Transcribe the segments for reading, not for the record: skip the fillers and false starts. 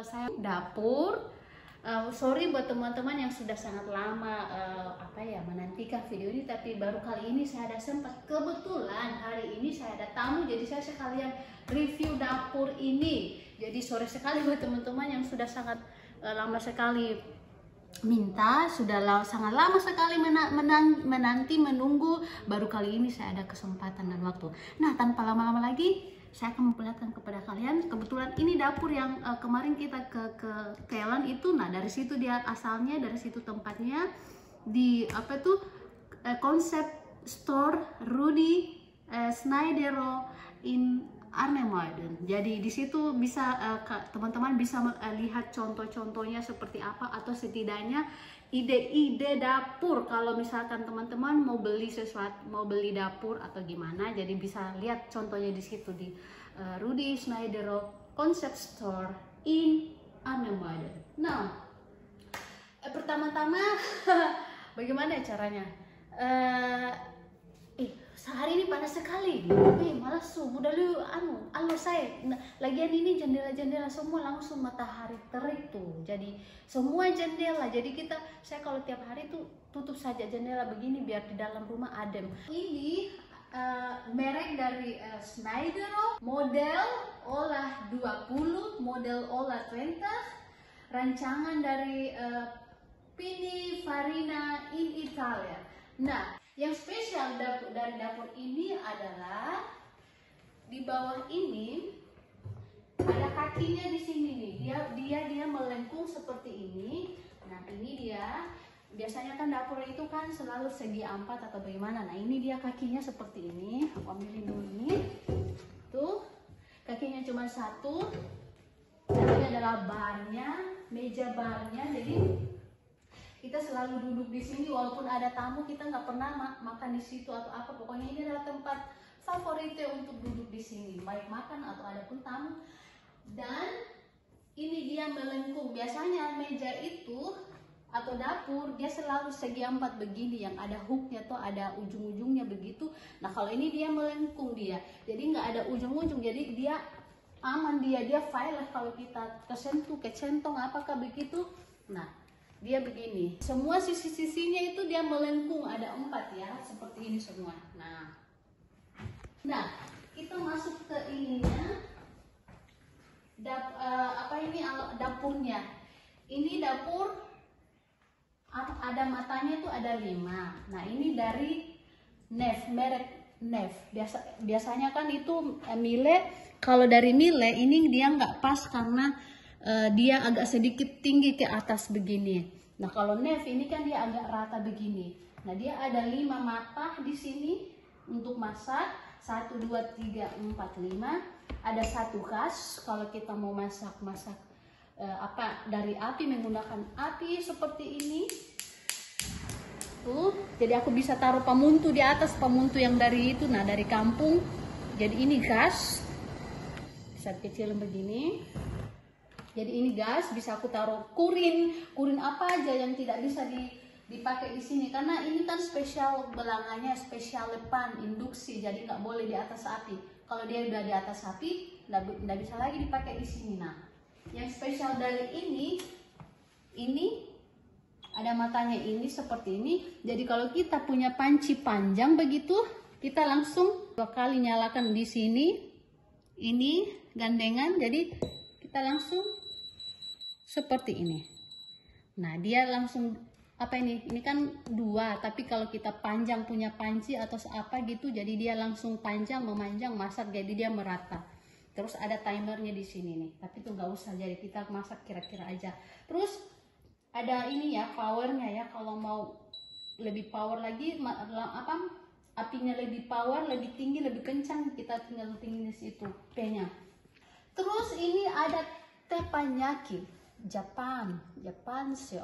saya dapur. Sorry buat teman-teman yang sudah sangat lama menantikan video ini, tapi baru kali ini saya ada sempat. Kebetulan hari ini saya ada tamu, jadi saya sekalian review dapur ini. Jadi sorry sekali buat teman-teman yang sudah sangat lama sekali minta, sangat lama sekali menanti menunggu. Baru kali ini saya ada kesempatan dan waktu. Nah, tanpa lama-lama lagi, saya akan memperlihatkan kepada kalian. Kebetulan ini dapur yang kemarin kita ke Thailand itu. Nah, dari situ dia asalnya, dari situ tempatnya di konsep store Rudi Snaidero in Arnhem. Jadi di situ bisa teman-teman bisa lihat contoh-contohnya seperti apa, atau setidaknya ide-ide dapur kalau misalkan teman-teman mau beli sesuatu, mau beli dapur atau gimana, jadi bisa lihat contohnya di situ di Rudi Snaidero Concept Store in Arnhem. Nah, pertama-tama bagaimana caranya? Sehari ini panas sekali. Malas udah lu saya. Nah, lagian ini jendela-jendela semua langsung matahari terik tuh. Jadi semua jendela. Jadi saya kalau tiap hari tuh tutup saja jendela begini biar di dalam rumah adem. Ini merek dari Snaidero, model Olah 20, model Olah 20, rancangan dari Pininfarina in Italia. Nah, yang spesial dari dapur ini adalah di bawah ini ada kakinya di sini nih. Dia melengkung seperti ini. Nah, ini dia. Biasanya kan dapur itu kan selalu segi 4 atau bagaimana. Nah, ini dia kakinya seperti ini. Aku ambilin dulu ini. Tuh, kakinya cuma satu. Dan ini adalah barnya, meja barnya. Jadi kita selalu duduk di sini, walaupun ada tamu kita nggak pernah makan di situ atau apa. Pokoknya ini adalah tempat favoritnya untuk duduk di sini, baik makan atau ada pun tamu. Dan ini dia melengkung. Biasanya meja itu atau dapur dia selalu segi 4 begini, yang ada hooknya atau ada ujung-ujungnya begitu. Nah, kalau ini dia melengkung dia, jadi nggak ada ujung-ujung, jadi dia aman, dia file kalau kita kecentong apakah begitu. Nah, dia begini, semua sisi-sisinya itu dia melengkung, ada 4 ya, seperti ini semua. Nah, kita masuk ke ininya, dapurnya. Ini dapur ada matanya itu ada 5. Nah, ini dari Nef, merek Nef. Biasanya kan itu Miele. Kalau dari Miele ini dia nggak pas karena dia agak sedikit tinggi ke atas begini. Nah, kalau Nef ini kan dia agak rata begini. Nah, dia ada 5 mata di sini untuk masak. 1, 2, 3, 4, 5. Ada 1 gas kalau kita mau masak dari api, menggunakan api seperti ini. Tuh, jadi aku bisa taruh pamuntu di atas, pamuntu yang dari itu, dari kampung. Jadi ini gas. Bisa kecil begini. Jadi ini gas, bisa aku taruh kurin apa aja yang tidak bisa dipakai di sini, karena ini kan spesial belangannya, spesial pan induksi, jadi nggak boleh di atas api. Kalau dia udah di atas api, nggak bisa lagi dipakai di sini. Nah, yang spesial dari ini ada matanya ini seperti ini. Jadi kalau kita punya panci panjang begitu, kita langsung 2 kali nyalakan di sini. Ini gandengan, jadi kita langsung seperti ini. Nah, dia langsung ini kan 2, tapi kalau kita panjang punya panci atau apa gitu, jadi dia langsung memanjang masak, jadi dia merata. Terus ada timernya di sini nih, tapi itu nggak usah, jadi kita masak kira-kira aja. Terus ada ini ya, powernya ya, kalau mau lebih power lagi, apinya lebih power, lebih tinggi, lebih kencang, kita tinggal tinggi di situ P-nya. Terus ini ada teppanyaki Japan teppanyaki.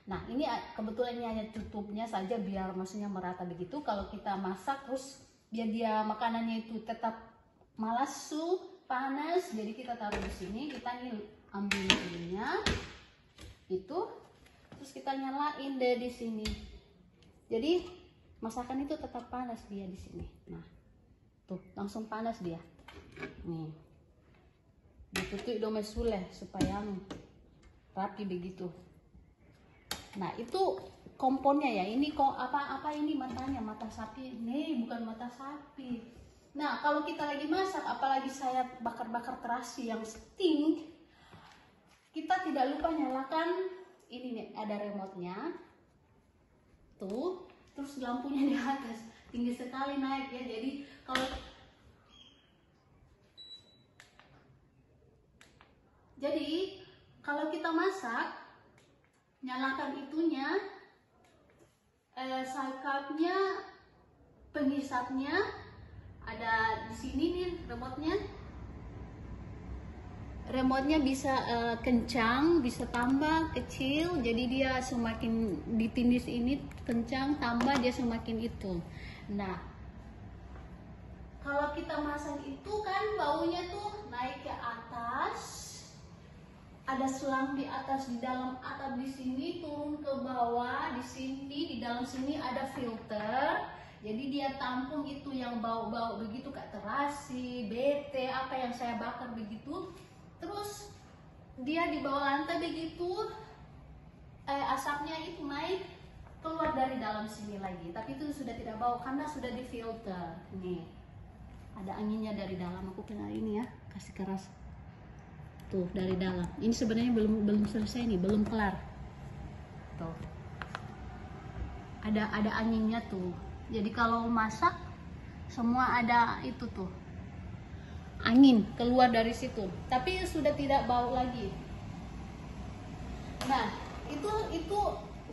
Nah, ini kebetulan ini hanya tutupnya saja biar maksudnya merata begitu. Kalau kita masak terus biar dia makanannya itu tetap malasu panas, jadi kita taruh di sini. Kita nih ambil ininya itu, terus kita nyalain deh di sini. Jadi masakan itu tetap panas dia di sini. Nah, tuh langsung panas dia. Nih. Di tutup dome sule supaya rapi begitu. Nah itu komponnya ya, ini kok apa ini matanya, mata sapi. Nih bukan mata sapi. Nah kalau kita lagi masak, apalagi saya bakar-bakar terasi yang steam, kita tidak lupa nyalakan ini nih, ada remote-nya tuh, terus lampunya di atas tinggi sekali naik ya. Jadi kalau kita masak, nyalakan itunya, sakatnya, penghisapnya ada di sini nih remote-nya. Remote-nya bisa kencang, bisa tambah, kecil. Jadi dia semakin ditindis ini kencang, tambah dia semakin itu. Nah, kalau kita masak itu kan baunya tuh naik ke atas. Ada selang di atas, di dalam atap di sini, turun ke bawah, di sini, di dalam sini ada filter. Jadi dia tampung itu yang bau-bau begitu, kayak terasi, bete, apa yang saya bakar begitu. Terus dia di bawah lantai begitu, asapnya itu naik keluar dari dalam sini lagi. Tapi itu sudah tidak bau karena sudah difilter. Nih, ada anginnya dari dalam. Aku kena ini ya, kasih keras. Tuh dari dalam. Ini sebenarnya belum selesai nih, belum kelar. Tuh. Ada anginnya tuh. Jadi kalau masak semua ada itu tuh. Angin keluar dari situ. Tapi sudah tidak bau lagi. Nah, itu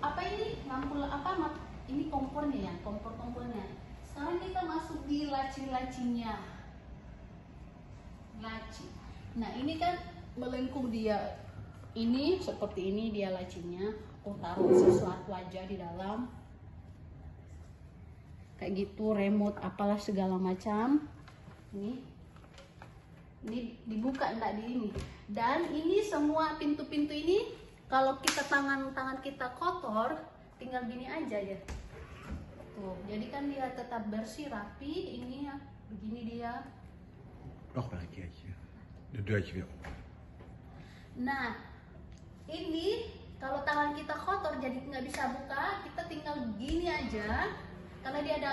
apa ini? Lampu apa? Ini kompornya ya, kompor-kompornya. Sekarang kita masuk di laci-lacinya. Laci. Nah, ini kan melengkung dia, ini seperti ini dia lacinya. Aku taruh sesuatu aja di dalam kayak gitu, remote apalah segala macam. Ini dibuka enggak di ini. Dan ini semua pintu-pintu ini kalau kita tangan kita kotor, tinggal gini aja ya. Tuh, jadi kan dia tetap bersih, rapi. Ini ya begini dia. lagi aja. Dua aja. Nah, ini kalau tangan kita kotor jadi nggak bisa buka, kita tinggal gini aja, karena dia ada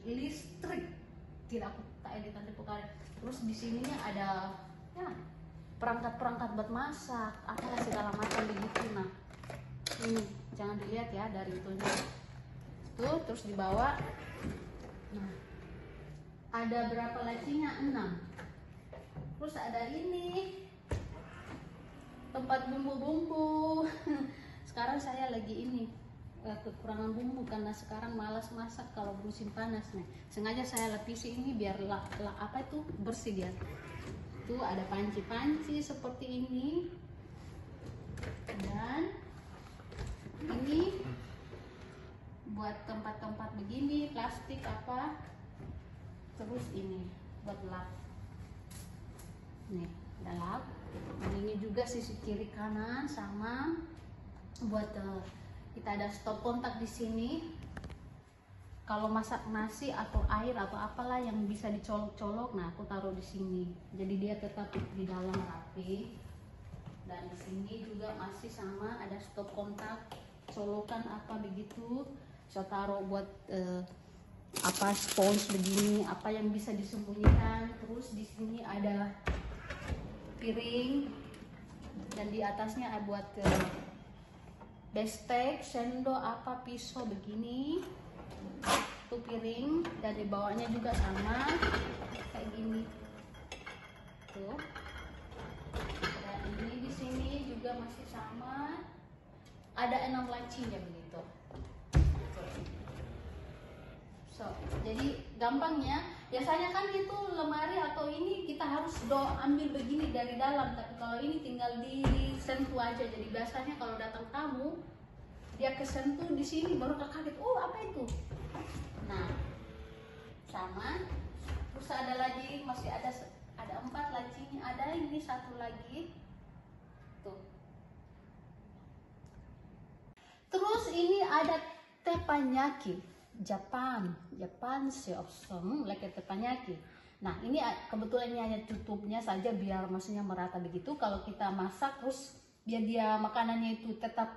listrik. Tidak aku tak editan bukan. Terus di sininya ada ya perangkat-perangkat buat masak, apa segala macam begitu. Nah, ini jangan dilihat ya dari itunya. Tuh, terus di bawah. Nah, ada berapa lacinya? 6. Terus ada ini tempat bumbu-bumbu. Sekarang saya lagi ini kekurangan bumbu karena sekarang malas masak kalau musim panas nih. Sengaja saya lapisi ini biar apa itu bersih dia. Tuh ada panci-panci seperti ini. Dan ini buat tempat-tempat begini, plastik apa. Terus ini buat lap. Nih, ada lap. Ini juga sisi kiri kanan sama buat kita ada stop kontak di sini. Kalau masak nasi atau air atau apalah yang bisa dicolok-colok, nah aku taruh di sini. Jadi dia tetap di dalam rapi. Dan di sini juga masih sama ada stop kontak, colokan apa begitu. Saya taruh buat apa spons begini, apa yang bisa disembunyikan. Terus di sini ada piring dan di atasnya ada buat bestek, sendok, apa pisau begini. Itu piring dan di bawahnya juga sama kayak gini. Tuh. Dan ini di sini juga masih sama. Ada 6 lacinya begitu. So, jadi gampangnya biasanya kan itu lemari atau ini kita harus ambil begini dari dalam, tapi kalau ini tinggal disentuh aja. Jadi biasanya kalau datang tamu dia kesentuh di sini baru kaget, oh apa itu. Nah, sama. Terus ada lagi, masih ada 4 lacinya, ada ini satu lagi tuh. Terus ini ada teppanyaki Japan seosum lagi teppanyaki. Nah ini kebetulan ini hanya tutupnya saja biar maksudnya merata begitu. Kalau kita masak terus biar dia makanannya itu tetap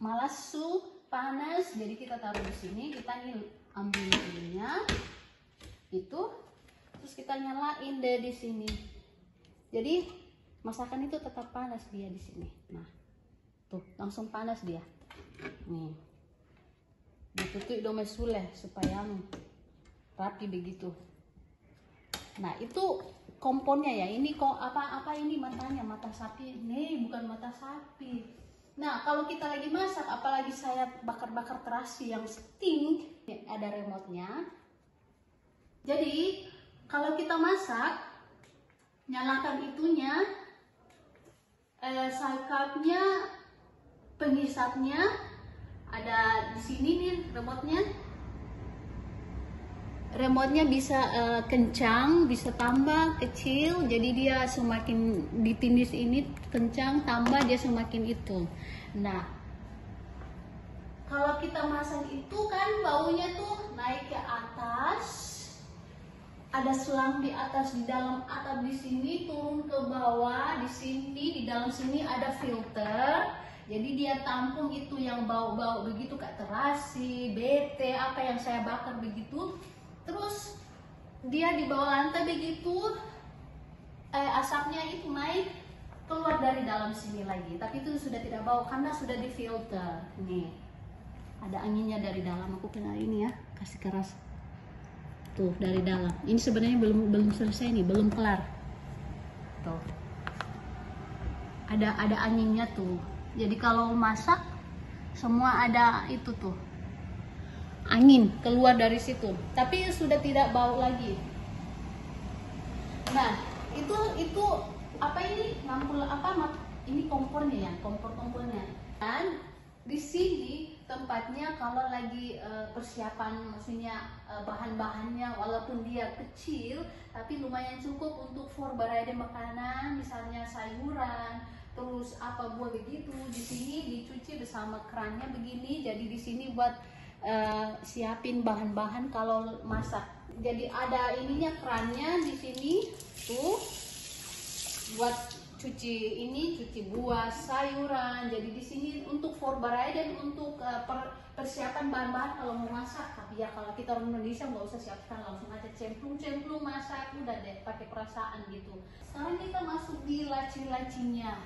malasu panas, jadi kita taruh di sini. Kita nih ambil ininya itu, terus kita nyalain deh di sini. Jadi masakan itu tetap panas dia di sini. Nah tuh langsung panas dia. Nih ditutup dome sule supaya rapi begitu. Nah itu komponnya ya. Ini kok apa ini matanya, mata sapi. Nih bukan mata sapi. Nah kalau kita lagi masak, apalagi saya bakar-bakar terasi yang steam, ada remote-nya. Jadi kalau kita masak, nyalakan itunya, sakapnya, penghisapnya ada di sini nih remote-nya. Remote-nya bisa kencang, bisa tambah kecil. Jadi dia semakin ditindis ini kencang, tambah dia semakin itu. Nah, kalau kita masak itu kan baunya tuh naik ke atas. Ada selang di atas, di dalam atap di sini, turun ke bawah di sini, di dalam sini ada filter. Jadi dia tampung itu yang bau-bau begitu, kayak terasi, bete, apa yang saya bakar begitu. Terus dia di bawah lantai begitu, asapnya itu naik keluar dari dalam sini lagi. Tapi itu sudah tidak bau karena sudah difilter. Nih, ada anginnya dari dalam. Aku kena ini ya, kasih keras. Tuh dari dalam. Ini sebenarnya belum selesai nih, belum kelar. Tuh, ada anginnya tuh. Jadi kalau masak semua ada itu tuh angin keluar dari situ, tapi sudah tidak bau lagi. Nah itu apa ini ngampul apa ini kompornya ya, kompornya. Dan di sini tempatnya kalau lagi persiapan, maksudnya bahan-bahannya walaupun dia kecil tapi lumayan cukup untuk for variety makanan, misalnya sayuran, terus apa buah begitu. Di sini dicuci bersama kerannya begini. Jadi di sini buat siapin bahan-bahan kalau masak. Jadi ada ininya, kerannya di sini tuh buat cuci ini, cuci buah, sayuran. Jadi di sini untuk for variety dan untuk persiapan bahan-bahan kalau mau masak. Tapi ya kalau kita orang Indonesia nggak usah siapkan, langsung aja cemplung masak, udah deh pakai perasaan gitu. Sekarang kita masuk di laci-lacinya.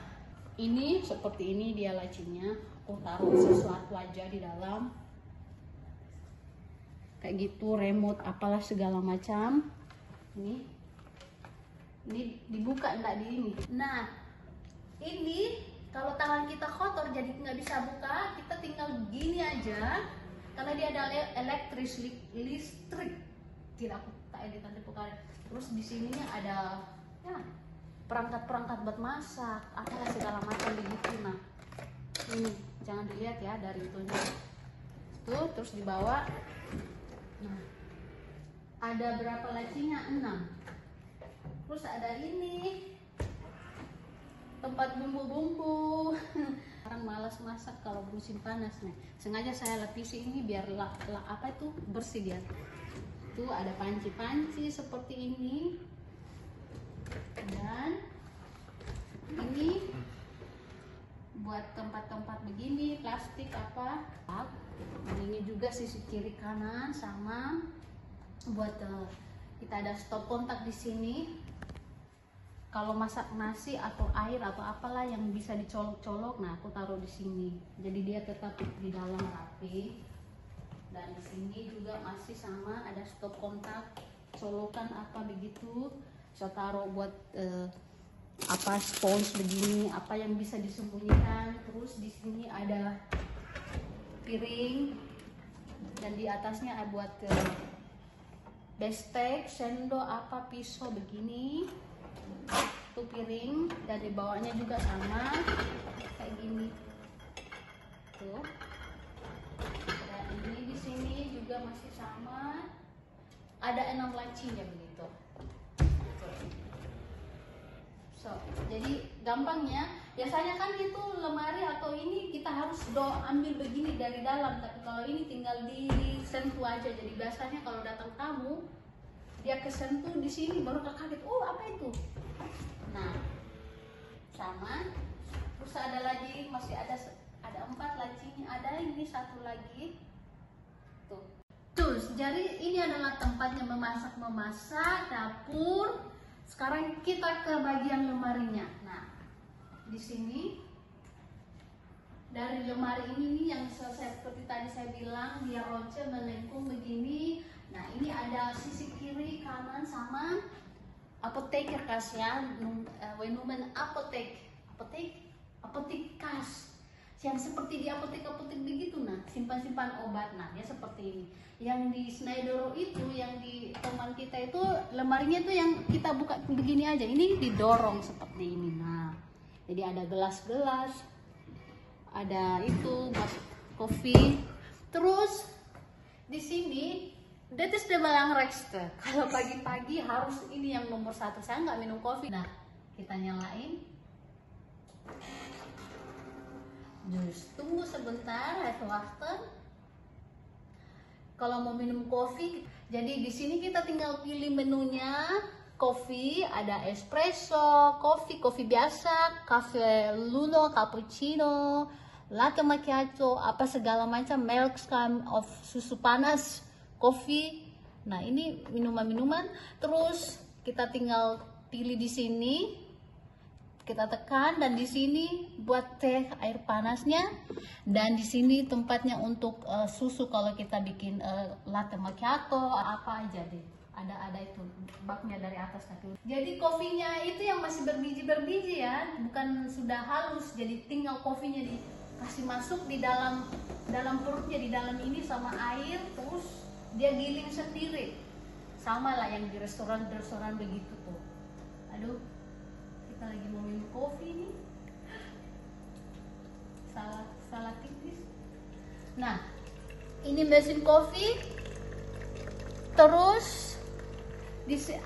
Ini seperti ini dia lacinya. Aku taruh sesuatu aja di dalam. Kayak gitu, remote apalah segala macam. Ini dibuka enggak di ini. Nah ini kalau tangan kita kotor jadi nggak bisa buka, kita tinggal gini aja karena dia ada listrik. Tidak aku tak edit nanti pokoknya. Terus di sininya ada ya perangkat-perangkat buat masak, apalah segala macam begitu. Nah ini jangan dilihat ya dari itunya tuh, terus dibawa. Nah ada berapa lacinya? 6. Terus ada ini tempat bumbu-bumbu. Orang malas masak kalau musim panas nih. Sengaja saya lapisi ini biar apa itu bersih dia. Tuh ada panci-panci seperti ini. Dan ini buat tempat-tempat begini, plastik apa. Ini juga sisi kiri kanan sama buat kita ada stop kontak di sini. Kalau masak nasi atau air atau apalah yang bisa dicolok-colok, nah aku taruh di sini. Jadi dia tetap di dalam rapi. Dan di sini juga masih sama, ada stop kontak, colokan apa begitu. Saya taruh buat apa spons begini, apa yang bisa disembunyikan. Terus di sini ada piring dan di atasnya ada buat bestek, sendok, apa pisau begini. Itu piring, dan di bawahnya juga sama kayak gini tuh. Dan ini di sini juga masih sama, ada 6 lacinya begitu. So jadi gampangnya biasanya kan itu lemari atau ini kita harus ambil begini dari dalam, tapi kalau ini tinggal disentuh aja. Jadi biasanya kalau datang tamu dia kesentuh di sini baru kaget, oh apa itu. Nah sama, terus ada lagi, masih ada 4 lacinya, ada ini 1 lagi tuh. Terus jadi ini adalah tempatnya memasak dapur. Sekarang kita ke bagian lemarinya. Nah di sini dari lemari ini nih yang seperti tadi saya bilang, dia ronce melengkung begini. Nah ini ada sisi kiri, kanan sama apoteker kas ya, noemen apotek kas, yang seperti di apotek begitu. Nah simpan obat. Nah dia seperti ini. Yang di Schneider itu, yang di teman kita itu lemarinya itu yang kita buka begini aja, ini didorong seperti ini. Nah jadi ada gelas-gelas, ada itu buat kopi. Terus di sini dit is de belangrijkste. Kalau pagi-pagi harus ini yang nomor 1. Saya nggak minum kopi. Nah kita nyalain. Just tunggu sebentar, itu wachten. Kalau mau minum kopi, jadi di sini kita tinggal pilih menunya. Kopi ada espresso, kopi biasa, cafe luno, cappuccino, latte macchiato, apa segala macam, milk scum of susu panas, kopi. Nah ini minuman. Terus kita tinggal pilih di sini, kita tekan, dan di sini buat teh air panasnya, dan di sini tempatnya untuk susu kalau kita bikin latte macchiato apa aja deh. Ada itu baknya dari atas tadi. Jadi kopinya itu yang masih berbiji ya, bukan sudah halus. Jadi tinggal kopinya dikasih masuk di dalam perutnya, di dalam ini sama air, terus dia giling sendiri. Sama lah yang di restoran begitu tuh. Aduh, kita lagi mau minum kopi nih, salah tipis. Nah ini mesin kopi. Terus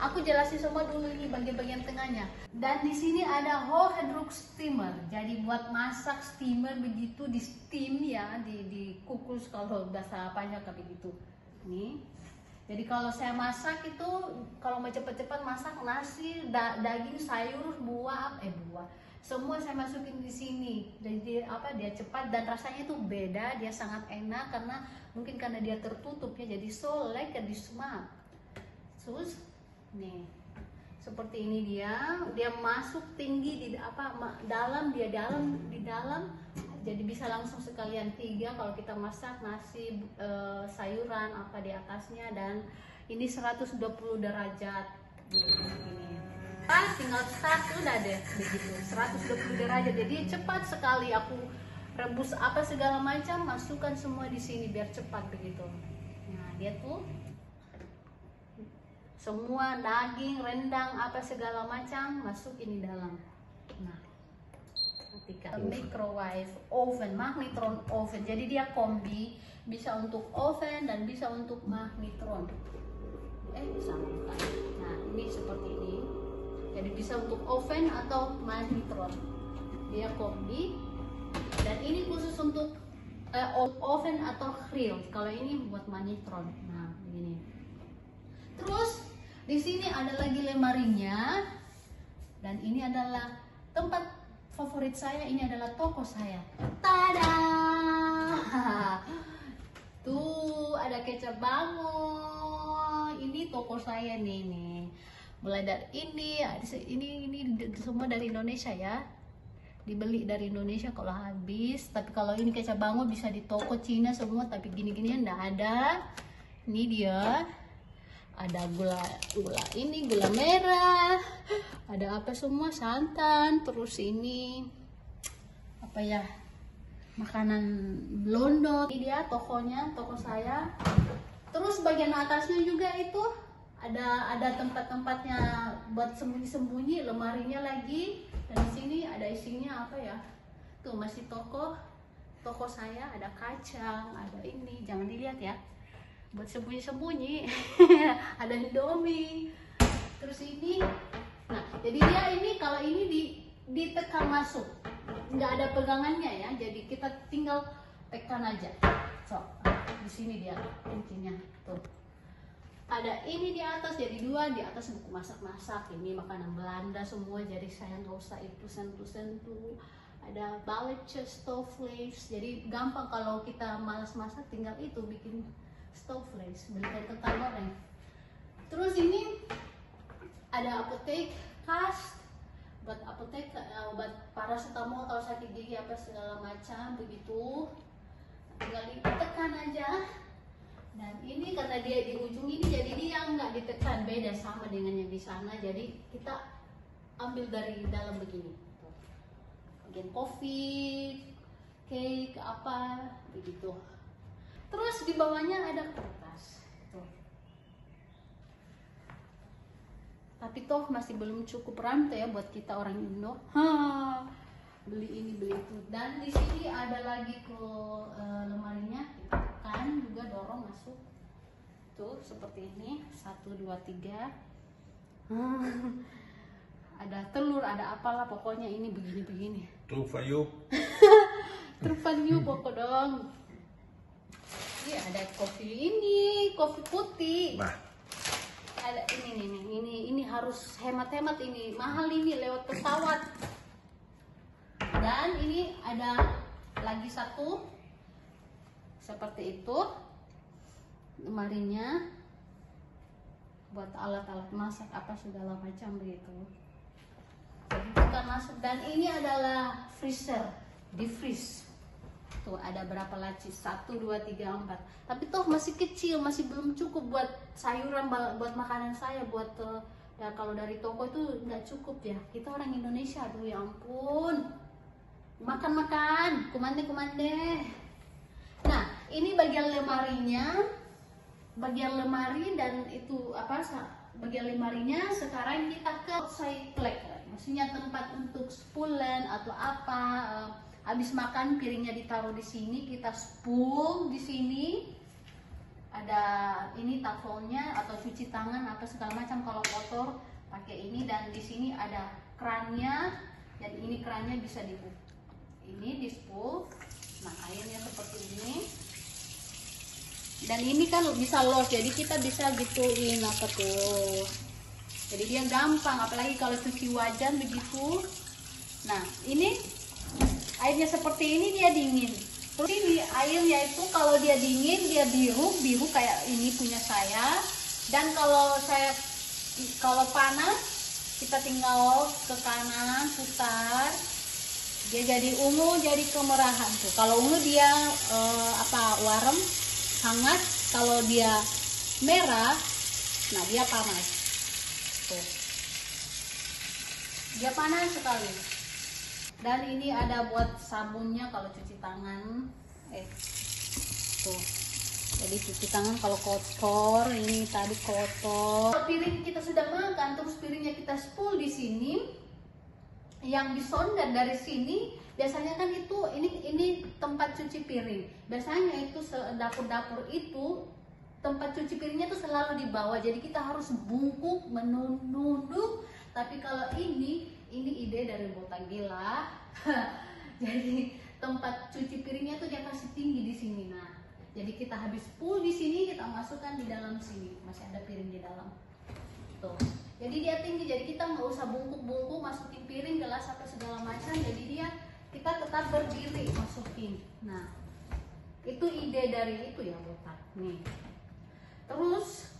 aku jelasin semua dulu ini bagian tengahnya. Dan di sini ada hoogdruk steamer, jadi buat masak steamer begitu, di steam ya, dikukus kalau bahasa apanya kayak begitu. Nih jadi kalau saya masak itu, kalau mau cepet-cepet masak nasi, daging, sayur, buah, semua saya masukin di sini. Jadi dia cepat dan rasanya itu beda, dia sangat enak karena dia tertutup ya, jadi so lekker di smaak. Terus nih seperti ini dia masuk tinggi di dalam. Jadi bisa langsung sekalian 3 kalau kita masak nasi, sayuran apa di atasnya. Dan ini 120 derajat ini. Tinggal start udah deh begitu, 120 derajat. Jadi cepat sekali. Aku rebus apa segala macam, masukkan semua di sini biar cepat begitu. Nah dia tuh semua daging, rendang apa segala macam masuk ini dalam. Nah microwave oven, magnetron oven. Jadi dia kombi, bisa untuk oven dan bisa untuk magnetron. Sama. Nah ini seperti ini. Jadi bisa untuk oven atau magnetron. Dia kombi. Dan ini khusus untuk oven atau grill. Kalau ini buat magnetron. Nah begini. Terus di sini ada lagi lemarinya. Dan ini adalah tempat favorit saya, ini adalah toko saya. Tada! Tuh ada kecap bango. Ini toko saya nih. Mulai dari ini semua dari Indonesia ya. Dibeli dari Indonesia kalau habis. Tapi kalau ini kecap bango bisa di toko Cina semua, tapi gini-ginian enggak ada. Ini dia. Ada gula merah, ada apa semua, santan, terus ini apa ya, makanan blondot. Ini dia tokonya, toko saya. Terus bagian atasnya juga itu ada tempat-tempatnya buat sembunyi-sembunyi, lemarinya lagi. Dan di sini ada isinya apa ya, tuh masih toko saya, ada kacang, ada ini, jangan dilihat ya, buat sembunyi-sembunyi. Ada Indomie. Terus ini, nah jadi dia ini kalau ini ditekan masuk, nggak ada pegangannya ya, jadi kita tinggal tekan aja. So di sini dia kuncinya tuh. Ada ini di atas jadi 2, di atas buku masak-masak, ini makanan Belanda semua, jadi saya nggak usah itu sentuh-sentuh. Ada baletje stoofvlees, jadi gampang kalau kita malas masak tinggal itu bikin stoofvlees, belikan kentang goreng. Terus ini ada apotek kas, buat apotek, obat paracetamol kalau sakit gigi apa segala macam begitu, tinggal ditekan aja. Dan ini karena dia di ujung ini, jadi dia nggak ditekan, beda sama dengan yang di sana. Jadi kita ambil dari dalam begini, bagian kopi, cake, apa begitu. Terus di bawahnya ada kertas. Tuh. Tapi toh masih belum cukup rantai ya buat kita orang Indo. Beli ini beli itu. Dan di sini ada lagi ke lemarinya, kita tekan juga, dorong masuk. Tuh seperti ini, 1 2 3. Ada telur, ada apalah pokoknya ini begini-begini. Truffaut. Truffaut pokok dong. Ini ada kopi putih. Bah. Ada ini harus hemat-hemat, ini mahal ini lewat pesawat. Dan ini ada lagi satu seperti itu, lemarinya buat alat-alat masak apa segala macam begitu. Jadi kita masuk, dan ini adalah freezer, di freeze. Tuh ada berapa laci, 1 2 3 4. Tapi toh masih kecil, masih belum cukup buat sayuran, buat makanan saya, buat ya kalau dari toko itu nggak cukup ya. Kita orang Indonesia tuh ya ampun. Makan kumande. Nah ini bagian lemarinya, bagian lemari, dan itu apa, bagian lemarinya sekarang kita ke outside plate, maksudnya tempat untuk spulen atau apa. Habis makan piringnya ditaruh di sini, kita spul di sini. Ada ini tafelnya atau cuci tangan apa segala macam kalau kotor pakai ini. Dan di sini ada kerannya, dan ini kerannya bisa dibuka. Ini di spool, nah airnya seperti ini, dan ini kan bisa los, jadi kita bisa gituin apa tuh, jadi dia gampang, apalagi kalau cuci wajan begitu. Nah ini airnya seperti ini, dia dingin. Terus ini airnya itu kalau dia dingin dia biru kayak ini punya saya. Dan kalau panas kita tinggal ke kanan putar, dia jadi ungu, jadi kemerahan tuh. Kalau ungu dia warm, hangat. Kalau dia merah, nah dia panas. Tuh. Dia panas sekali. Dan ini ada buat sabunnya kalau cuci tangan. Tuh. Jadi cuci tangan kalau kotor, ini tadi kotor. Kalau piring kita sudah makan, terus piringnya kita spool di sini. Yang disondet dari sini biasanya kan itu ini tempat cuci piring. Biasanya itu dapur-dapur itu tempat cuci piringnya itu selalu di bawah. Jadi kita harus bungkuk menunduk. Tapi kalau ini ide dari botak gila. Jadi tempat cuci piringnya tuh dia kasih tinggi di sini. Nah, jadi kita habis full di sini, kita masukkan di dalam sini. Masih ada piring di dalam. Tuh. Jadi dia tinggi, jadi kita nggak usah bungkuk-bungkuk masukin piring, gelas apa segala macam. Jadi kita tetap berdiri masukin. Nah, itu ide dari itu ya botak. Nih. Terus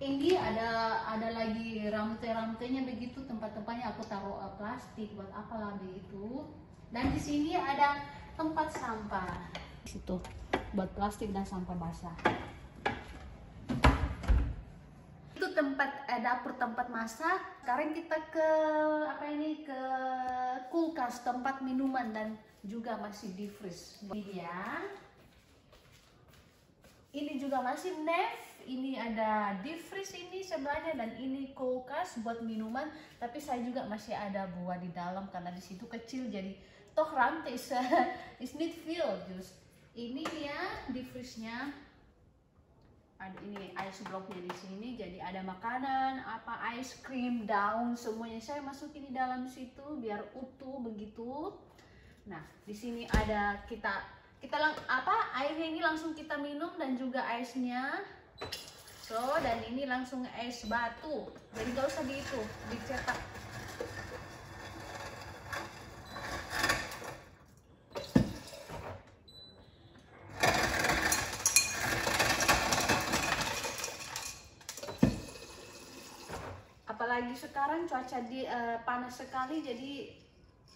ini ada lagi rantai-rantainya begitu, tempat-tempatnya aku taruh plastik buat apalah begitu. Dan di sini ada tempat sampah. Di situ buat plastik dan sampah basah. Tempat dapur, tempat masak. Sekarang kita ke ke kulkas, tempat minuman, dan juga masih di freeze. Ini dia. Ini juga masih nef. Ini ada di freeze ini sebelahnya, dan ini kulkas buat minuman. Tapi saya juga masih ada buah di dalam karena di situ kecil, jadi toh rantai is need filled just. Ini dia di freeze-nya. Ada ini ice blocknya di sini, jadi ada makanan, apa ice cream, daun, semuanya saya masukin di dalam situ biar utuh begitu. Nah, di sini ada airnya ini langsung kita minum, dan juga ice-nya. So, dan ini langsung es batu. Jadi gak usah dicetak. Apalagi sekarang cuaca panas sekali, jadi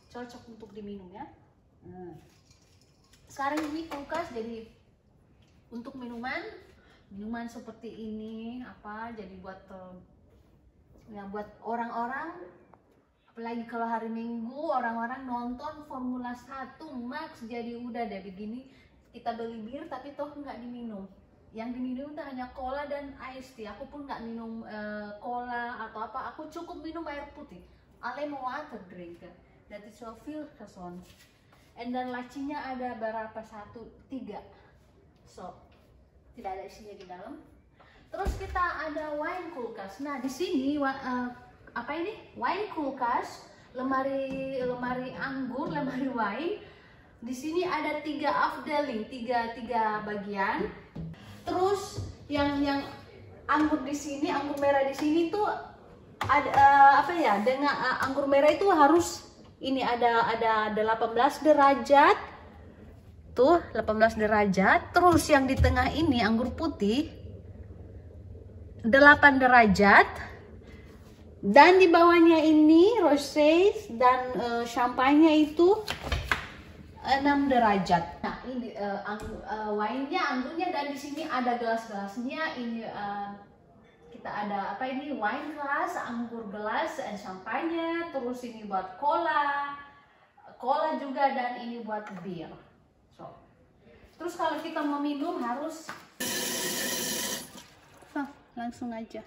cocok untuk diminum ya. Sekarang ini kulkas jadi untuk minuman seperti ini jadi buat buat orang-orang, apalagi kalau hari Minggu orang-orang nonton Formula 1 Max, jadi udah deh begini kita beli bir tapi toh nggak diminum. Yang diminum itu hanya cola dan ice tea. Aku pun nggak minum cola atau apa, aku cukup minum air putih. Alem water drink. That is so filters on. And dan lacinya ada berapa? 1, 3. So, tidak ada isinya di dalam. Terus kita ada wine kulkas. Nah, di sini apa ini? Wine kulkas, lemari anggur, lemari wine. Di sini ada 3 afdeling, 3 bagian. Terus yang anggur di sini, anggur merah di sini tuh ada dengan anggur merah itu harus ini ada 18 derajat. Tuh, 18 derajat. Terus yang di tengah ini anggur putih 8 derajat. Dan di bawahnya ini rosé dan champagne itu 6 derajat. Nah, ini wine-nya, anggurnya, dan di sini ada gelas-gelasnya. Ini kita ada wine glass, anggur gelas, dan champagne. Terus ini buat cola juga, dan ini buat bir. So, terus kalau kita mau minum harus langsung aja.